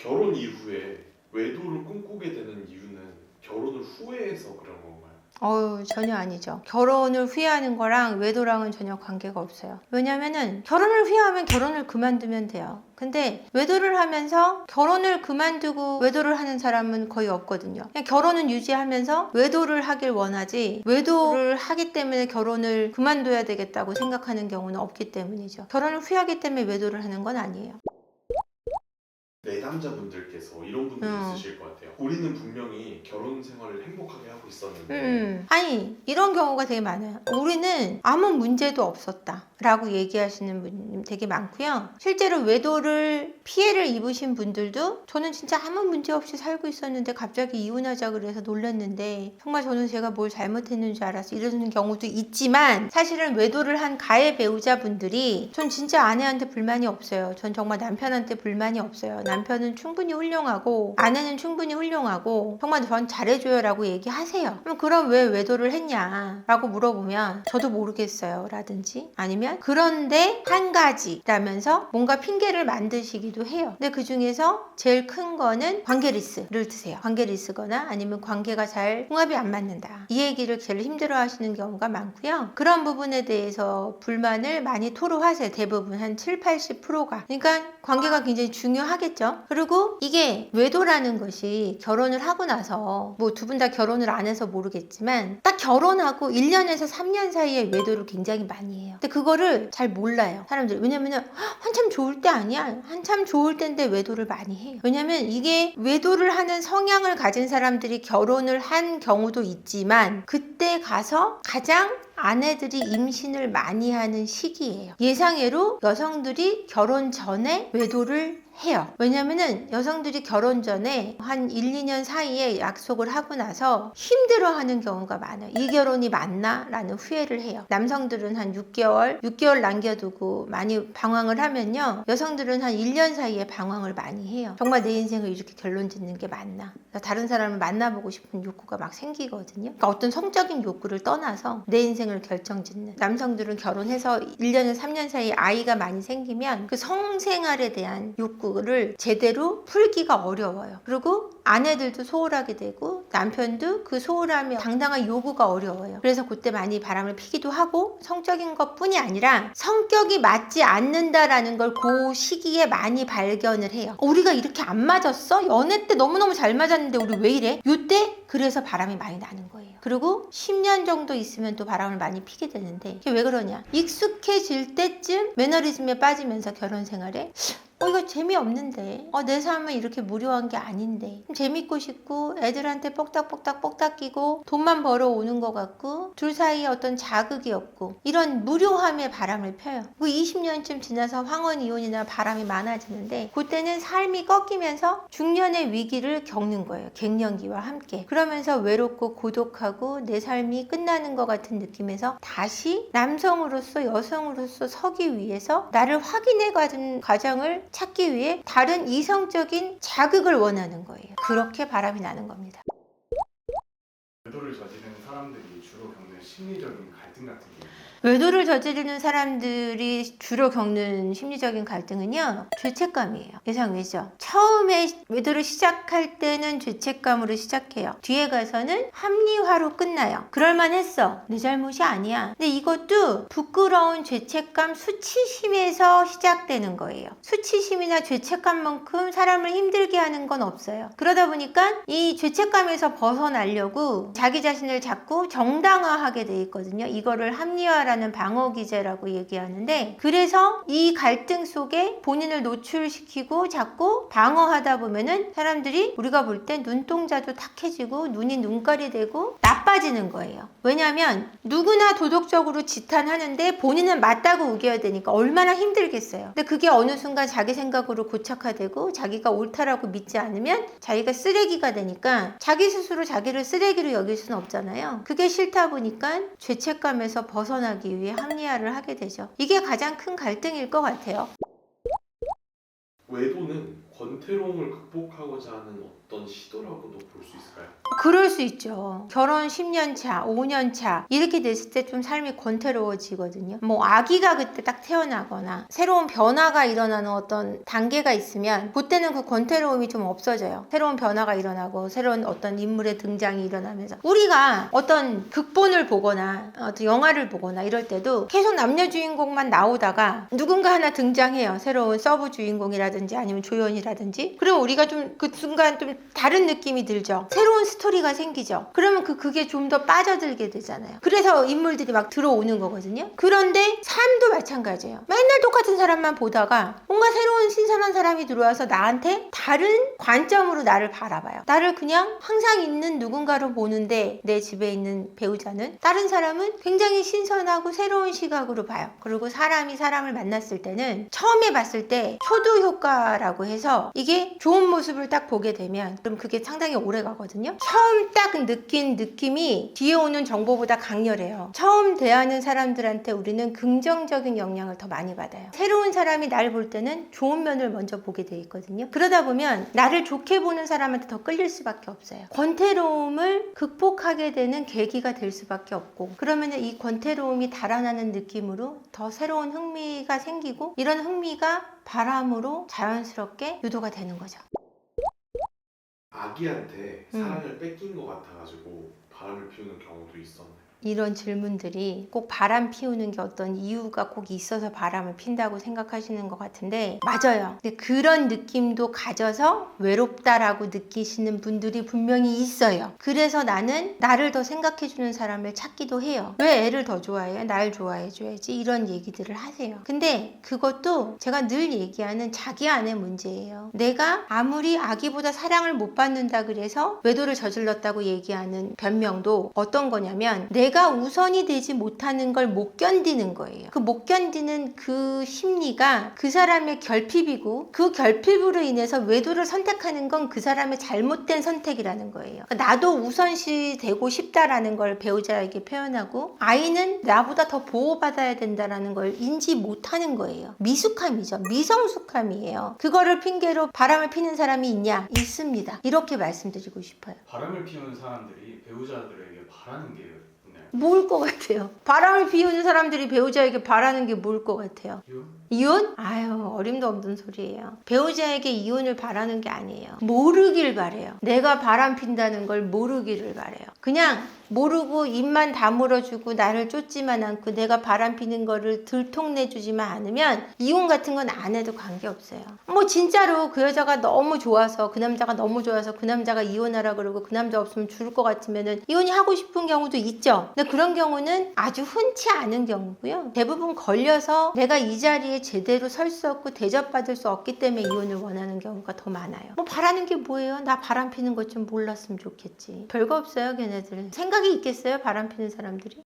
결혼 이후에 외도를 꿈꾸게 되는 이유는 결혼을 후회해서 그런 건가요? 전혀 아니죠. 결혼을 후회하는 거랑 외도랑은 전혀 관계가 없어요. 왜냐면은 결혼을 후회하면 결혼을 그만두면 돼요. 근데 외도를 하면서 결혼을 그만두고 외도를 하는 사람은 거의 없거든요. 그냥 결혼은 유지하면서 외도를 하길 원하지, 외도를 하기 때문에 결혼을 그만둬야 되겠다고 생각하는 경우는 없기 때문이죠. 결혼을 후회하기 때문에 외도를 하는 건 아니에요. 내담자분들께서 이런 분들이 있으실 것 같아요. 우리는 분명히 결혼 생활을 행복하게 하고 있었는데 아니, 이런 경우가 되게 많아요. 우리는 아무 문제도 없었다 라고 얘기하시는 분 되게 많고요. 실제로 외도를 피해를 입으신 분들도 저는 진짜 아무 문제 없이 살고 있었는데 갑자기 이혼하자 그래서 놀랐는데 정말 저는 제가 뭘 잘못했는 줄 알았어 이러는 경우도 있지만, 사실은 외도를 한 가해 배우자분들이 전 진짜 아내한테 불만이 없어요. 전 정말 남편한테 불만이 없어요. 남편은 충분히 훌륭하고 아내는 충분히 훌륭하고 정말 전 잘해줘요 라고 얘기하세요. 그럼 왜 외도를 했냐 라고 물어보면 저도 모르겠어요 라든지, 아니면 그런데 한 가지 라면서 뭔가 핑계를 만드시기도 해요. 근데 그 중에서 제일 큰 거는 관계리스를 드세요. 관계리스거나 아니면 관계가 잘 궁합이 안 맞는다, 이 얘기를 제일 힘들어 하시는 경우가 많고요. 그런 부분에 대해서 불만을 많이 토로하세요. 대부분 한 7, 80%가. 그러니까 관계가 굉장히 중요하겠죠. 그리고 이게 외도라는 것이 결혼을 하고 나서 뭐 두 분 다 결혼을 안 해서 모르겠지만 딱 결혼하고 1년에서 3년 사이에 외도를 굉장히 많이 해요. 근데 그거를 잘 몰라요 사람들이. 왜냐면은 한참 좋을 때 아니야, 한참 좋을 때인데 외도를 많이 해요. 왜냐면 이게 외도를 하는 성향을 가진 사람들이 결혼을 한 경우도 있지만 그때 가서 가장 아내들이 임신을 많이 하는 시기예요. 예상외로 여성들이 결혼 전에 외도를 해요. 왜냐면은 여성들이 결혼 전에 한 1, 2년 사이에 약속을 하고 나서 힘들어하는 경우가 많아요. 이 결혼이 맞나? 라는 후회를 해요. 남성들은 한 6개월 남겨두고 많이 방황을 하면요, 여성들은 한 1년 사이에 방황을 많이 해요. 정말 내 인생을 이렇게 결론 짓는 게 맞나? 다른 사람을 만나보고 싶은 욕구가 막 생기거든요. 그러니까 어떤 성적인 욕구를 떠나서 내 인생을 결정짓는. 남성들은 결혼해서 1년에서 3년 사이에 아이가 많이 생기면 그 성생활에 대한 욕구를 제대로 풀기가 어려워요. 그리고 아내들도 소홀하게 되고 남편도 그 소홀함에 당당한 요구가 어려워요. 그래서 그때 많이 바람을 피기도 하고, 성적인 것 뿐이 아니라 성격이 맞지 않는다라는 걸 그 시기에 많이 발견을 해요. 우리가 이렇게 안 맞았어? 연애 때 너무너무 잘 맞았는데 우리 왜 이래? 요때 그래서 바람이 많이 나는 거예요. 그리고 10년 정도 있으면 또 바람을 많이 피게 되는데, 이게 왜 그러냐, 익숙해질 때쯤 매너리즘에 빠지면서 결혼 생활에 이거 재미없는데, 내 삶은 이렇게 무료한 게 아닌데, 재밌고 싶고 애들한테 뻑딱 끼고 돈만 벌어오는 것 같고 둘 사이에 어떤 자극이 없고, 이런 무료함에 바람을 펴요. 그 20년쯤 지나서 황혼 이혼이나 바람이 많아지는데, 그때는 삶이 꺾이면서 중년의 위기를 겪는 거예요. 갱년기와 함께. 그러면서 외롭고 고독하고 내 삶이 끝나는 것 같은 느낌에서 다시 남성으로서 여성으로서 서기 위해서 나를 확인해가는 과정을 찾기 위해 다른 이성적인 자극을 원하는 거예요. 그렇게 바람이 나는 겁니다. 외도를 저지르는 사람들이 주로 겪는 심리적인 갈등 같은 게 있나요? 외도를 저지르는 사람들이 주로 겪는 심리적인 갈등은요, 죄책감이에요. 예상 외죠. 처음에 외도를 시작할 때는 죄책감으로 시작해요. 뒤에 가서는 합리화로 끝나요. 그럴만했어, 내 잘못이 아니야. 근데 이것도 부끄러운 죄책감, 수치심에서 시작되는 거예요. 수치심이나 죄책감만큼 사람을 힘들게 하는 건 없어요. 그러다 보니까 이 죄책감에서 벗어나려고 자기 자신을 자꾸 정당화하게 돼 있거든요. 이거를 합리화라는 방어기제라고 얘기하는데, 그래서 이 갈등 속에 본인을 노출시키고 자꾸 방어하다 보면은 사람들이, 우리가 볼 때 눈동자도 탁해지고 눈이 눈깔이 되고 나빠지는 거예요. 왜냐하면 누구나 도덕적으로 지탄하는데 본인은 맞다고 우겨야 되니까 얼마나 힘들겠어요. 근데 그게 어느 순간 자기 생각으로 고착화되고 자기가 옳다라고 믿지 않으면 자기가 쓰레기가 되니까 자기 스스로 자기를 쓰레기로 여길 수는 없잖아요. 그게 싫다 보니까 죄책감에서 벗어나기 위해 합리화를 하게 되죠. 이게 가장 큰 갈등일 것 같아요. 외도는 권태로움을 극복하고자 하는 어떤 시도라고도 볼 수 있을까요? 그럴 수 있죠. 결혼 10년 차, 5년 차 이렇게 됐을 때 좀 삶이 권태로워지거든요. 뭐 아기가 그때 딱 태어나거나 새로운 변화가 일어나는 어떤 단계가 있으면 그때는 그 권태로움이 좀 없어져요. 새로운 변화가 일어나고 새로운 어떤 인물의 등장이 일어나면서 우리가 어떤 극본을 보거나 어떤 영화를 보거나 이럴 때도 계속 남녀 주인공만 나오다가 누군가 하나 등장해요. 새로운 서브 주인공이라든지 아니면 조연이라든지. 그럼 우리가 좀 그 순간 좀 다른 느낌이 들죠. 새로운 스토리가 생기죠. 그러면 그게 좀 더 빠져들게 되잖아요. 그래서 인물들이 막 들어오는 거거든요. 그런데 삶도 마찬가지예요. 맨날 똑같은 사람만 보다가 뭔가 새로운 신선한 사람이 들어와서 나한테 다른 관점으로 나를 바라봐요. 나를 그냥 항상 있는 누군가로 보는데 내 집에 있는 배우자는 다른 사람은 굉장히 신선하고 새로운 시각으로 봐요. 그리고 사람이 사람을 만났을 때는 처음에 봤을 때 초두 효과라고 해서 이게 좋은 모습을 딱 보게 되면 그럼 그게 상당히 오래 가거든요. 처음 딱 느낀 느낌이 뒤에 오는 정보보다 강렬해요. 처음 대하는 사람들한테 우리는 긍정적인 영향을 더 많이 받아요. 새로운 사람이 날 볼 때는 좋은 면을 먼저 보게 돼 있거든요. 그러다 보면 나를 좋게 보는 사람한테 더 끌릴 수밖에 없어요. 권태로움을 극복하게 되는 계기가 될 수밖에 없고 그러면 이 권태로움이 달아나는 느낌으로 더 새로운 흥미가 생기고 이런 흥미가 바람으로 자연스럽게 유도가 되는 거죠. 아기한테 사랑을 뺏긴 것 같아가지고 바람을 피우는 경우도 있었나요? 이런 질문들이 꼭 바람 피우는 게 어떤 이유가 꼭 있어서 바람을 핀다고 생각하시는 것 같은데 맞아요. 근데 그런 느낌도 가져서 외롭다라고 느끼시는 분들이 분명히 있어요. 그래서 나는 나를 더 생각해주는 사람을 찾기도 해요. 왜 애를 더 좋아해요? 날 좋아해줘야지 이런 얘기들을 하세요. 근데 그것도 제가 늘 얘기하는 자기 안의 문제예요. 내가 아무리 아기보다 사랑을 못 받는다 그래서 외도를 저질렀다고 얘기하는 변명도 어떤 거냐면 내가 우선이 되지 못하는 걸 못 견디는 거예요. 그 못 견디는 그 심리가 그 사람의 결핍이고 그 결핍으로 인해서 외도를 선택하는 건 그 사람의 잘못된 선택이라는 거예요. 그러니까 나도 우선시 되고 싶다라는 걸 배우자에게 표현하고 아이는 나보다 더 보호받아야 된다라는 걸 인지 못하는 거예요. 미숙함이죠. 미성숙함이에요. 그거를 핑계로 바람을 피는 사람이 있냐? 있습니다. 이렇게 말씀드리고 싶어요. 바람을 피우는 사람들이 배우자들에게 바라는 게 있나요? 뭘 것 같아요? 바람을 피우는 사람들이 배우자에게 바라는 게 뭘 것 같아요? 이혼? 아유, 어림도 없는 소리예요. 배우자에게 이혼을 바라는 게 아니에요. 모르길 바래요. 내가 바람 핀다는 걸 모르기를 바래요. 그냥 모르고 입만 다물어주고 나를 쫓지만 않고 내가 바람 피는 거를 들통내주지만 않으면 이혼 같은 건 안 해도 관계없어요. 뭐 진짜로 그 여자가 너무 좋아서 그 남자가 너무 좋아서 그 남자가 이혼하라 그러고 그 남자 없으면 죽을 것 같으면은 이혼이 하고 싶은 경우도 있죠. 근데 그런 경우는 아주 흔치 않은 경우고요. 대부분 걸려서 내가 이 자리에 제대로 설 수 없고 대접받을 수 없기 때문에 이혼을 원하는 경우가 더 많아요. 뭐 바라는 게 뭐예요? 나 바람 피는 것 좀 몰랐으면 좋겠지. 별거 없어요, 걔네들. 생각이 있겠어요? 바람 피는 사람들이?